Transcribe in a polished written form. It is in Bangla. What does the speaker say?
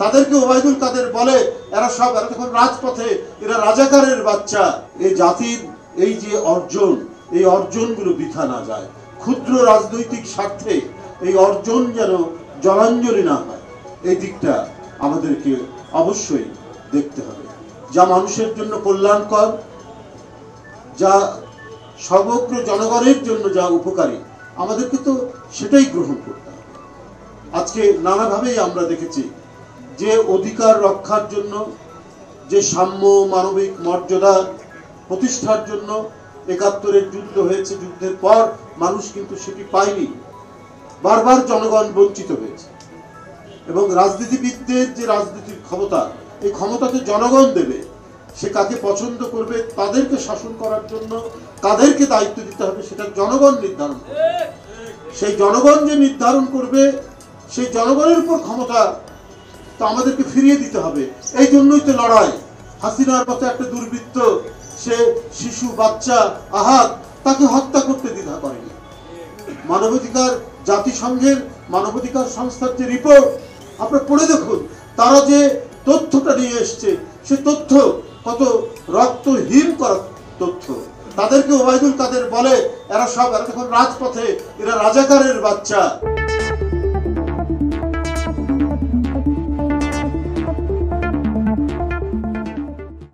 তাদেরকে ওবায়দুল কাদের বলে এরা তখন রাজপথে, এরা রাজাকারের বাচ্চা। এই জাতির এই যে অর্জন, এই অর্জনগুলো বৃথা না যায়। ক্ষুদ্র রাজনৈতিক স্বার্থে এই অর্জন যেন জলাঞ্জলি না হয়, এই দিকটা আমাদেরকে অবশ্যই দেখতে হবে। যা মানুষের জন্য কল্যাণকর, যা সমগ্র জনগণের জন্য যা উপকারী, আমাদেরকে তো সেটাই গ্রহণ করতে হবে। আজকে নানাভাবেই আমরা দেখেছি যে অধিকার রক্ষার জন্য, যে সাম্য মানবিক মর্যাদা প্রতিষ্ঠার জন্য ৭১-এর যুদ্ধ হয়েছে, যুদ্ধের পর মানুষ কিন্তু সেটি পায়নি, বারবার জনগণ বঞ্চিত হয়েছে। এবং রাজনীতিবিদদের যে রাজনীতির ক্ষমতা, এই ক্ষমতা তো জনগণ দেবে। সে কাকে পছন্দ করবে, তাদেরকে শাসন করার জন্য কাদেরকে দায়িত্ব দিতে হবে, সেটা জনগণ নির্ধারণ করবে। সেই জনগণ যে নির্ধারণ করবে, সেই জনগণের উপর ক্ষমতা তো আমাদেরকে ফিরিয়ে দিতে হবে। এই জন্যই তো লড়াই। হাসিনার মতো একটা দুর্বৃত্ত, সে শিশু, বাচ্চা, আহাত, তাকে হত্যা করতে দ্বিধা করেনি। মানবাধিকার, জাতিসংঘের মানবাধিকার সংস্থার যে রিপোর্ট আপনারা পড়ে দেখুন, তারা যে তথ্যটা নিয়ে এসছে, সে তথ্য কত রক্তহীন করা তথ্য। তাদেরকে ওবায়দুল কাদের বলে এরা তখন রাজপথে, এরা রাজাকারের বাচ্চা।